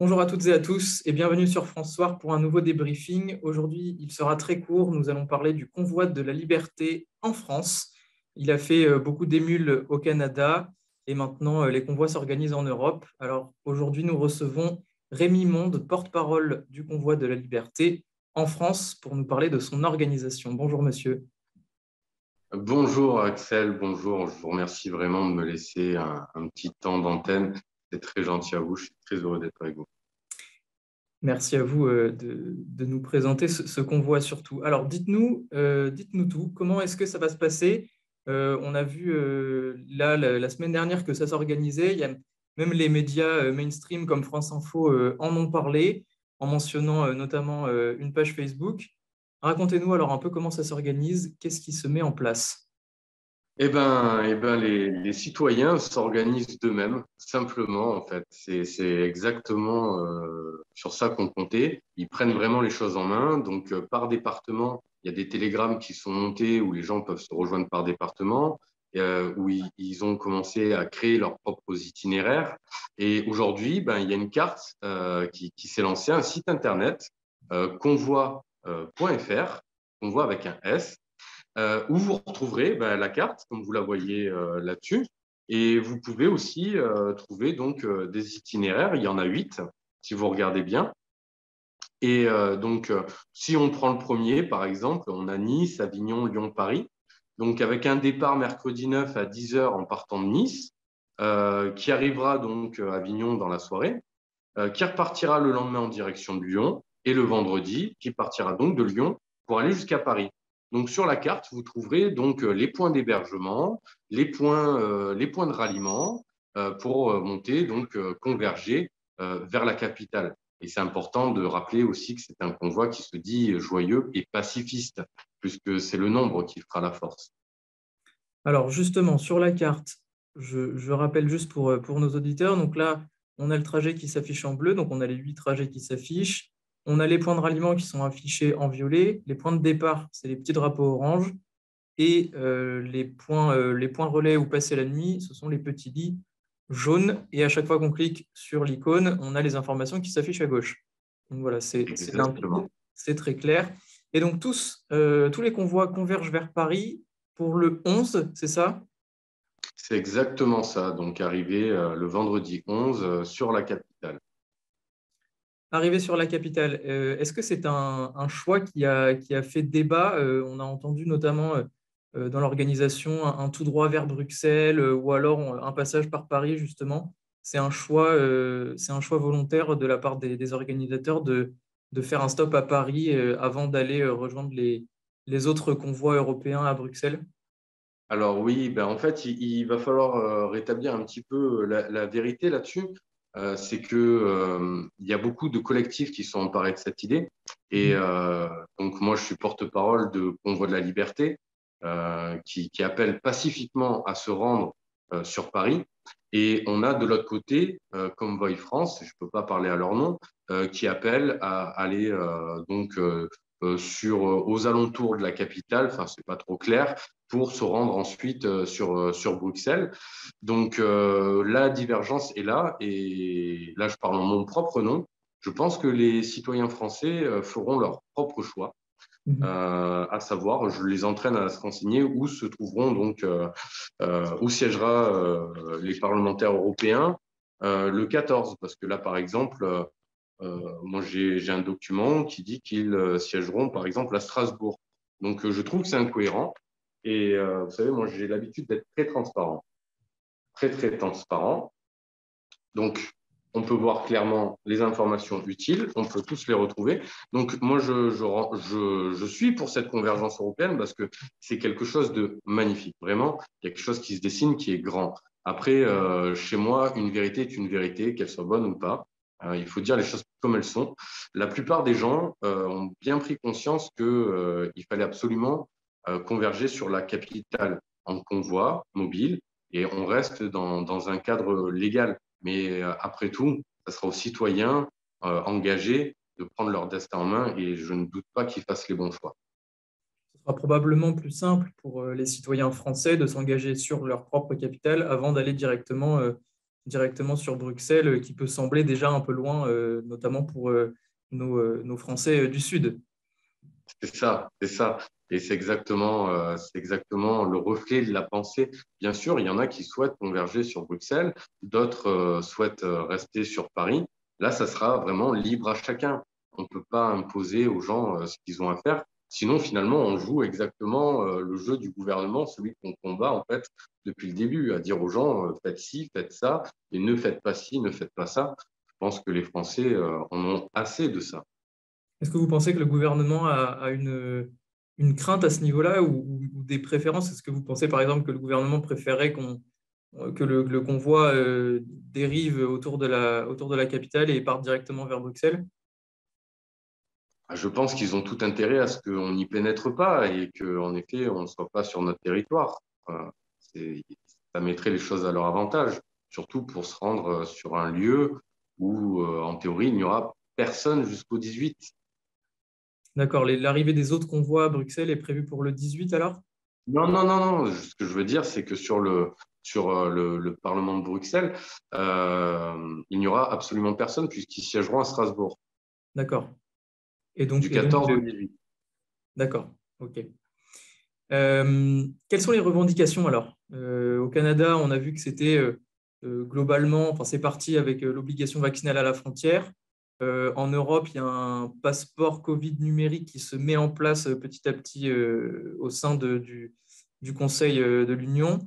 Bonjour à toutes et à tous et bienvenue sur France Soir pour un nouveau débriefing. Aujourd'hui, il sera très court. Nous allons parler du convoi de la liberté en France. Il a fait beaucoup d'émules au Canada et maintenant les convois s'organisent en Europe. Alors aujourd'hui, nous recevons Rémi Monde, porte-parole du convoi de la liberté en France pour nous parler de son organisation. Bonjour monsieur. Bonjour Axel, bonjour. Je vous remercie vraiment de me laisser un petit temps d'antenne. C'est très gentil à vous. Je suis très heureux d'être avec vous. Merci à vous de nous présenter ce convoi surtout. Alors, dites-nous tout. Comment est-ce que ça va se passer? On a vu là la semaine dernière que ça s'organisait. Il y a même les médias mainstream comme France Info en ont parlé, en mentionnant notamment une page Facebook. Racontez-nous alors un peu comment ça s'organise, qu'est-ce qui se met en place? Les citoyens s'organisent d'eux-mêmes, simplement, en fait. C'est exactement sur ça qu'on comptait. Ils prennent vraiment les choses en main. Donc, par département, il y a des télégrammes qui sont montés où les gens peuvent se rejoindre par département, où ils ont commencé à créer leurs propres itinéraires. Et aujourd'hui, il y a une carte qui s'est lancée, un site internet, convoi.fr, convoi avec un S, où vous retrouverez la carte, comme vous la voyez là-dessus. Et vous pouvez aussi trouver donc des itinéraires. Il y en a 8, si vous regardez bien. Et si on prend le premier, par exemple, on a Nice, Avignon, Lyon, Paris. Donc, avec un départ mercredi 9 à 10 heures en partant de Nice, qui arrivera donc à Avignon dans la soirée, qui repartira le lendemain en direction de Lyon, et le vendredi, qui partira donc de Lyon pour aller jusqu'à Paris. Donc sur la carte, vous trouverez donc les points d'hébergement, les points de ralliement pour monter, donc converger vers la capitale. Et c'est important de rappeler aussi que c'est un convoi qui se dit joyeux et pacifiste, puisque c'est le nombre qui fera la force. Alors justement, sur la carte, je rappelle juste pour nos auditeurs, donc là, on a le trajet qui s'affiche en bleu, donc on a les 8 trajets qui s'affichent. On a les points de ralliement qui sont affichés en violet. Les points de départ, c'est les petits drapeaux orange. Et les points relais où passer la nuit, ce sont les petits lits jaunes. Et à chaque fois qu'on clique sur l'icône, on a les informations qui s'affichent à gauche. Donc voilà, c'est limpide, Exactement. c'est très clair. Et donc tous les convois convergent vers Paris pour le 11, c'est ça? C'est exactement ça. Donc arrivé le vendredi 11 sur la capitale. Arrivé sur la capitale, est-ce que c'est un choix qui a fait débat? On a entendu notamment dans l'organisation un tout droit vers Bruxelles ou alors un passage par Paris, justement. C'est un choix volontaire de la part des organisateurs de faire un stop à Paris avant d'aller rejoindre les autres convois européens à Bruxelles. Alors oui, en fait, il va falloir rétablir un petit peu la vérité là-dessus. C'est que il y a beaucoup de collectifs qui sont emparés de cette idée. Et Mhm. donc moi, je suis porte-parole de Convoi de la Liberté, qui appelle pacifiquement à se rendre sur Paris. Et on a de l'autre côté Convoy France, je ne peux pas parler à leur nom, qui appelle à aller aux alentours de la capitale. Enfin, c'est pas trop clair pour se rendre ensuite sur Bruxelles. Donc la divergence est là, et là je parle en mon propre nom. Je pense que les citoyens français feront leur propre choix, Mhm. à savoir, je les entraîne à se renseigner où se trouveront donc, où siégera les parlementaires européens le 14, parce que là par exemple, moi j'ai un document qui dit qu'ils siégeront par exemple à Strasbourg. Donc je trouve que c'est incohérent. Et vous savez, moi, j'ai l'habitude d'être très transparent, très, très transparent. Donc, on peut voir clairement les informations utiles, on peut tous les retrouver. Donc, moi, je suis pour cette convergence européenne parce que c'est quelque chose de magnifique. Vraiment, il y a quelque chose qui se dessine qui est grand. Après, chez moi, une vérité est une vérité, qu'elle soit bonne ou pas. Il faut dire les choses comme elles sont. La plupart des gens ont bien pris conscience qu'il fallait absolument converger sur la capitale en convoi mobile, et on reste dans un cadre légal. Mais après tout, ça sera aux citoyens engagés de prendre leur destin en main, et je ne doute pas qu'ils fassent les bons choix. Ce sera probablement plus simple pour les citoyens français de s'engager sur leur propre capitale avant d'aller directement directement sur Bruxelles, qui peut sembler déjà un peu loin, notamment pour nos Français du Sud. C'est ça, c'est ça. Et c'est exactement le reflet de la pensée. Bien sûr, il y en a qui souhaitent converger sur Bruxelles, d'autres souhaitent rester sur Paris. Là, ça sera vraiment libre à chacun. On ne peut pas imposer aux gens ce qu'ils ont à faire. Sinon, finalement, on joue exactement le jeu du gouvernement, celui qu'on combat en fait depuis le début, à dire aux gens faites ci, faites ça, et ne faites pas ci, ne faites pas ça. Je pense que les Français en ont assez de ça. Est-ce que vous pensez que le gouvernement a une crainte à ce niveau-là ou des préférences? Est-ce que vous pensez, par exemple, que le gouvernement préférait que le convoi dérive autour de la capitale et parte directement vers Bruxelles? Je pense qu'ils ont tout intérêt à ce qu'on n'y pénètre pas et qu'en effet, on ne soit pas sur notre territoire. Euh, Ça mettrait les choses à leur avantage, surtout pour se rendre sur un lieu où, en théorie, il n'y aura personne jusqu'au 18. D'accord. L'arrivée des autres convois à Bruxelles est prévue pour le 18 alors? Non, non, non, non. Ce que je veux dire, c'est que sur le Parlement de Bruxelles, il n'y aura absolument personne puisqu'ils siégeront à Strasbourg D'accord. du 14 au 18. d'accord. OK. Quelles sont les revendications alors? Au Canada, on a vu que c'était globalement, enfin, c'est parti avec l'obligation vaccinale à la frontière. En Europe, il y a un passeport Covid numérique qui se met en place petit à petit au sein du Conseil de l'Union.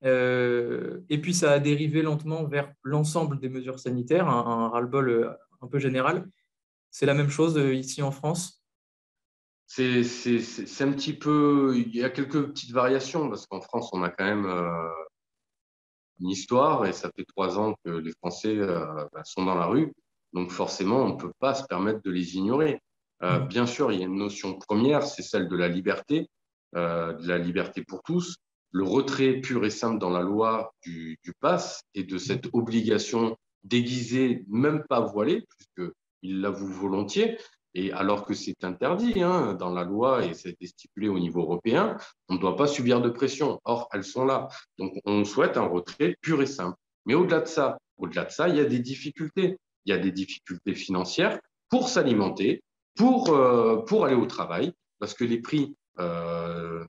Et puis, ça a dérivé lentement vers l'ensemble des mesures sanitaires, un ras-le-bol un peu général. C'est la même chose ici en France. C'est un petit peu, il y a quelques petites variations parce qu'en France, on a quand même une histoire et ça fait 3 ans que les Français sont dans la rue. Donc forcément, on ne peut pas se permettre de les ignorer. Mhm. Bien sûr, il y a une notion première, c'est celle de la liberté pour tous. Le retrait pur et simple dans la loi du pass et de cette obligation déguisée, même pas voilée, puisqu'il l'avoue volontiers, et alors que c'est interdit hein, dans la loi et c'était stipulé au niveau européen, on ne doit pas subir de pression. Or, elles sont là. Donc, on souhaite un retrait pur et simple. Mais au-delà de ça, il y a des difficultés. Il y a des difficultés financières pour s'alimenter, pour aller au travail, parce que les prix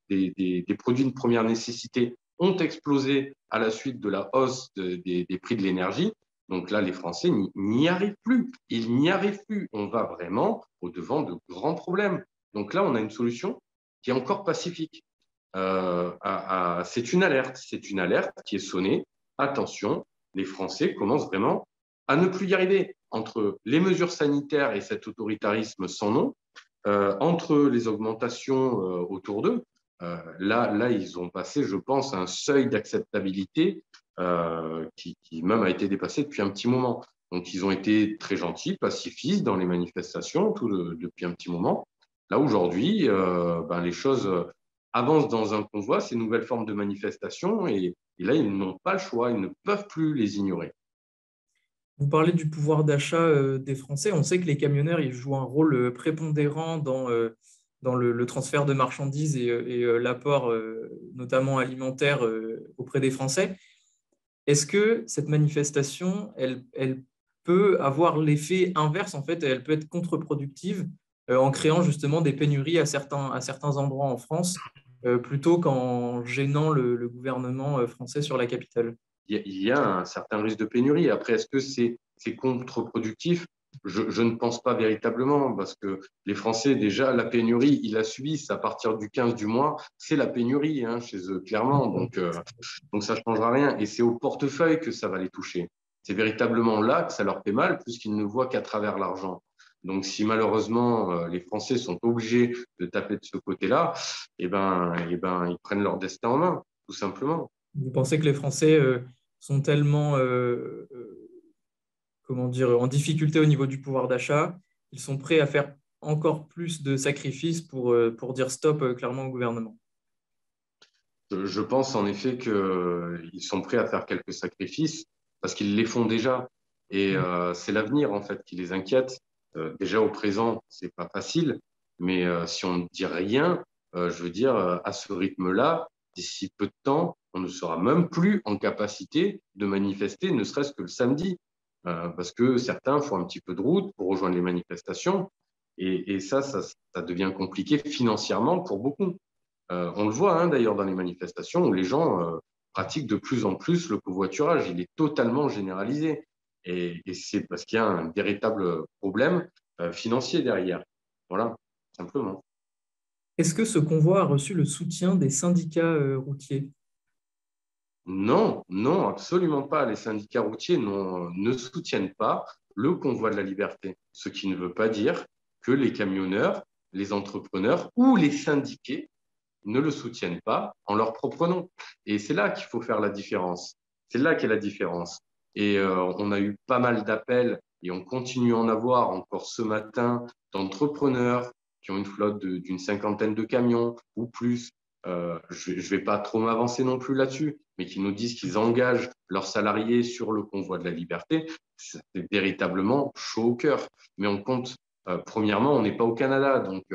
des produits de première nécessité ont explosé à la suite de la hausse des prix de l'énergie. Donc là, les Français n'y arrivent plus. Ils n'y arrivent plus. On va vraiment au-devant de grands problèmes. Donc là, on a une solution qui est encore pacifique. C'est une alerte qui est sonnée. Attention, les Français commencent vraiment à ne plus y arriver. Entre les mesures sanitaires et cet autoritarisme sans nom, entre les augmentations autour d'eux, là, ils ont passé, je pense, un seuil d'acceptabilité qui même a été dépassé depuis un petit moment. Donc, ils ont été très gentils, pacifistes dans les manifestations depuis un petit moment. Là, aujourd'hui, les choses avancent dans un convoi, ces nouvelles formes de manifestation, et là, ils n'ont pas le choix, ils ne peuvent plus les ignorer. Vous parlez du pouvoir d'achat des Français. On sait que les camionneurs ils jouent un rôle prépondérant dans le transfert de marchandises et l'apport, notamment alimentaire, auprès des Français. Est-ce que cette manifestation, elle peut avoir l'effet inverse, en fait, elle peut être contre-productive en créant justement des pénuries à certains endroits en France, plutôt qu'en gênant le gouvernement français sur la capitale? Il y a un certain risque de pénurie. Après, est-ce que c'est contre-productif? Je ne pense pas véritablement parce que les Français, déjà, la pénurie, ils la subissent à partir du 15 du mois. C'est la pénurie hein, chez eux, clairement. Donc, ça ne changera rien. Et c'est au portefeuille que ça va les toucher. C'est véritablement là que ça leur fait mal puisqu'ils ne voient qu'à travers l'argent. Donc, si malheureusement les Français sont obligés de taper de ce côté-là, ils prennent leur destin en main, tout simplement. Vous pensez que les Français sont tellement, comment dire, en difficulté au niveau du pouvoir d'achat, ils sont prêts à faire encore plus de sacrifices pour dire stop clairement au gouvernement? Je pense en effet qu'ils sont prêts à faire quelques sacrifices parce qu'ils les font déjà. Et c'est l'avenir en fait qui les inquiète. Déjà au présent, c'est pas facile, mais si on ne dit rien, je veux dire, à ce rythme-là, d'ici peu de temps, on ne sera même plus en capacité de manifester, ne serait-ce que le samedi, parce que certains font un petit peu de route pour rejoindre les manifestations, et ça devient compliqué financièrement pour beaucoup. On le voit d'ailleurs dans les manifestations où les gens pratiquent de plus en plus le covoiturage. Il est totalement généralisé. Et c'est parce qu'il y a un véritable problème financier derrière. Voilà, simplement. Est-ce que ce convoi a reçu le soutien des syndicats routiers? Non, non, absolument pas. Les syndicats routiers ne soutiennent pas le convoi de la liberté. Ce qui ne veut pas dire que les camionneurs, les entrepreneurs ou les syndiqués ne le soutiennent pas en leur propre nom. Et c'est là qu'il faut faire la différence. C'est là qu'est la différence. Et on a eu pas mal d'appels et on continue à en avoir encore ce matin d'entrepreneurs qui ont une flotte d'une cinquantaine de camions ou plus. Je ne vais pas trop m'avancer non plus là-dessus, mais qui nous disent qu'ils engagent leurs salariés sur le convoi de la liberté. C'est véritablement chaud au cœur. Mais on compte, premièrement, on n'est pas au Canada, donc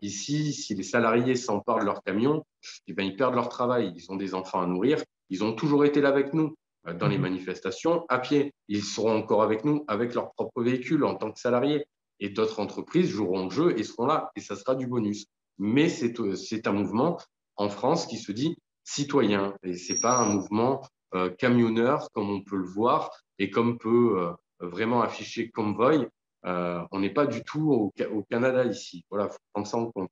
ici, si les salariés s'emparent de leur camion, eh ben, ils perdent leur travail. Ils ont des enfants à nourrir. Ils ont toujours été là avec nous dans les manifestations à pied. Ils seront encore avec nous avec leur propre véhicule en tant que salariés. Et d'autres entreprises joueront le jeu et seront là. Et ça sera du bonus. Mais c'est un mouvement en France qui se dit citoyen. Et ce n'est pas un mouvement camionneur comme on peut le voir et comme peut vraiment afficher Convoy. On n'est pas du tout au Canada ici. Voilà, il faut prendre ça en compte.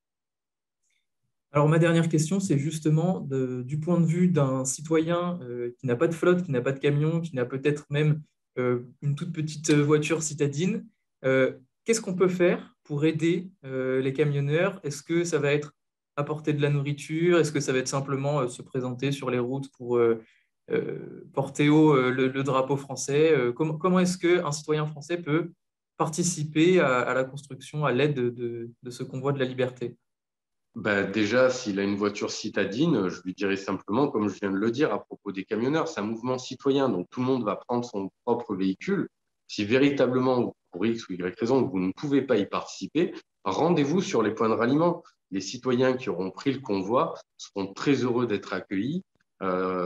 Alors, ma dernière question, c'est justement du point de vue d'un citoyen qui n'a pas de flotte, qui n'a pas de camion, qui n'a peut-être même une toute petite voiture citadine. Qu'est-ce qu'on peut faire pour aider les camionneurs? Est-ce que ça va être apporter de la nourriture? Est-ce que ça va être simplement se présenter sur les routes pour porter haut le drapeau français? Comment est-ce qu'un citoyen français peut participer à la construction, à l'aide de ce convoi de la liberté? Ben, déjà, s'il a une voiture citadine, je lui dirais simplement, comme je viens de le dire à propos des camionneurs, c'est un mouvement citoyen, donc tout le monde va prendre son propre véhicule. Si véritablement, pour X ou Y raison, vous ne pouvez pas y participer, rendez-vous sur les points de ralliement. Les citoyens qui auront pris le convoi seront très heureux d'être accueillis.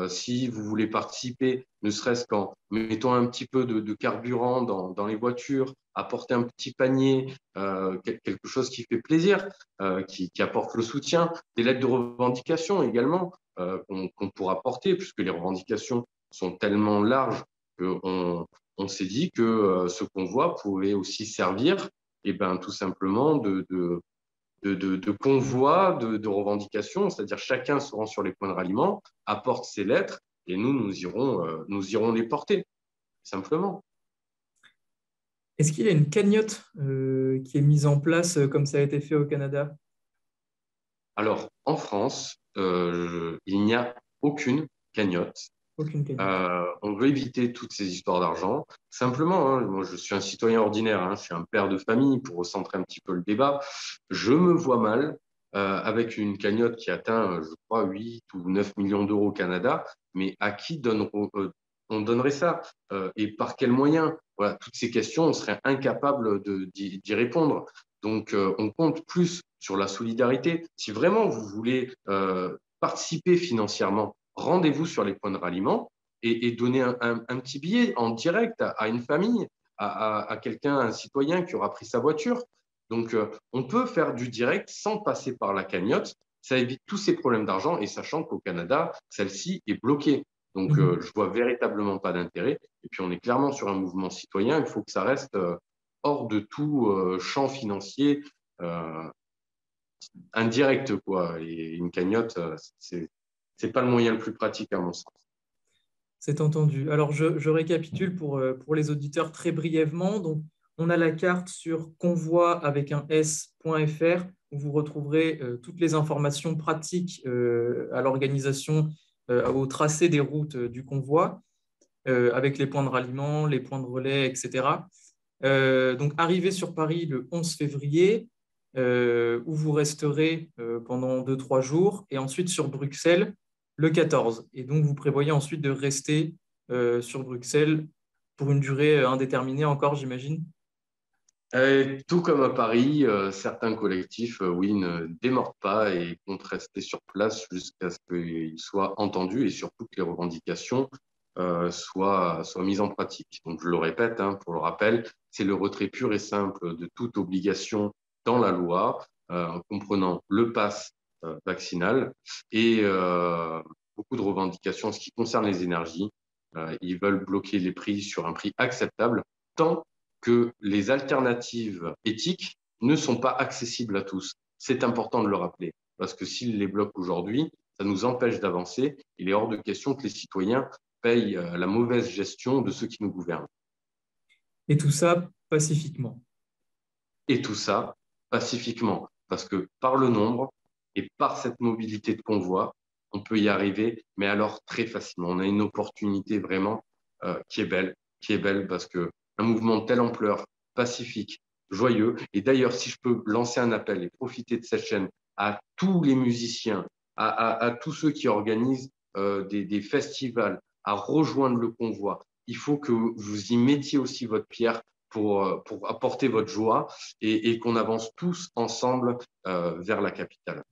Si vous voulez participer, ne serait-ce qu'en mettant un petit peu de carburant dans les voitures, apporter un petit panier, quelque chose qui fait plaisir, qui apporte le soutien, des lettres de revendication également qu'on pourra porter, puisque les revendications sont tellement larges qu'on s'est dit que ce convoi pouvait aussi servir et ben, tout simplement de convoi, de revendications, c'est-à-dire chacun se rend sur les points de ralliement, apporte ses lettres et nous irons les porter, simplement. Est-ce qu'il y a une cagnotte qui est mise en place comme ça a été fait au Canada? Alors, en France, il n'y a aucune cagnotte. Aucune cagnotte. On veut éviter toutes ces histoires d'argent. Simplement, moi, je suis un citoyen ordinaire, je suis un père de famille pour recentrer un petit peu le débat. Je me vois mal avec une cagnotte qui atteint, je crois, 8 ou 9 millions d'euros au Canada, mais à qui on donnerait ça et par quels moyens? Voilà, toutes ces questions, on serait incapable d'y répondre. Donc, on compte plus sur la solidarité. Si vraiment vous voulez participer financièrement, rendez-vous sur les points de ralliement et donnez un petit billet en direct à une famille, à quelqu'un, un citoyen qui aura pris sa voiture. Donc, on peut faire du direct sans passer par la cagnotte. Ça évite tous ces problèmes d'argent et sachant qu'au Canada, celle-ci est bloquée. Donc, Mhm. je vois véritablement pas d'intérêt. Et puis, on est clairement sur un mouvement citoyen. Il faut que ça reste hors de tout champ financier euh, indirect, quoi. Et une cagnotte, c'est pas le moyen le plus pratique à mon sens. C'est entendu. Alors, je récapitule pour les auditeurs très brièvement. Donc, on a la carte sur convoi avec un s.fr où vous retrouverez toutes les informations pratiques à l'organisation, au tracé des routes du convoi, avec les points de ralliement, les points de relais, etc. Donc, arrivé sur Paris le 11 février, où vous resterez pendant 2, 3 jours, et ensuite sur Bruxelles le 14. Et donc, vous prévoyez ensuite de rester sur Bruxelles pour une durée indéterminée encore, j'imagine. Tout comme à Paris, certains collectifs, oui, ne démordent pas et comptent rester sur place jusqu'à ce qu'ils soient entendus et surtout que les revendications soient mises en pratique. Donc, je le répète, hein, pour le rappel, c'est le retrait pur et simple de toute obligation dans la loi, en comprenant le pass vaccinal et beaucoup de revendications en ce qui concerne les énergies. Ils veulent bloquer les prix sur un prix acceptable tant que les alternatives éthiques ne sont pas accessibles à tous. C'est important de le rappeler, parce que s'ils les bloquent aujourd'hui, ça nous empêche d'avancer. Il est hors de question que les citoyens payent la mauvaise gestion de ceux qui nous gouvernent. Et tout ça pacifiquement. Et tout ça pacifiquement, parce que par le nombre et par cette mobilité de convoi, on peut y arriver, mais alors très facilement. On a une opportunité vraiment qui est belle parce que un mouvement de telle ampleur, pacifique, joyeux. Et d'ailleurs, si je peux lancer un appel et profiter de cette chaîne à tous les musiciens, à tous ceux qui organisent des festivals, à rejoindre le convoi, il faut que vous y mettiez aussi votre pierre pour apporter votre joie et qu'on avance tous ensemble vers la capitale.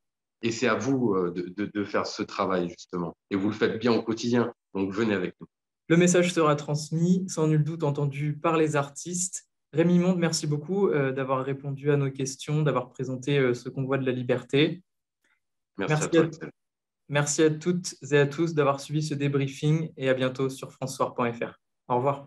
Et c'est à vous de faire ce travail, justement. Et vous le faites bien au quotidien. Donc, venez avec nous. Le message sera transmis, sans nul doute entendu par les artistes. Rémi Monde, merci beaucoup d'avoir répondu à nos questions, d'avoir présenté ce convoi de la liberté. Merci à Merci toi, à, Axel. merci à toutes et à tous d'avoir suivi ce débriefing et à bientôt sur francesoir.fr. Au revoir.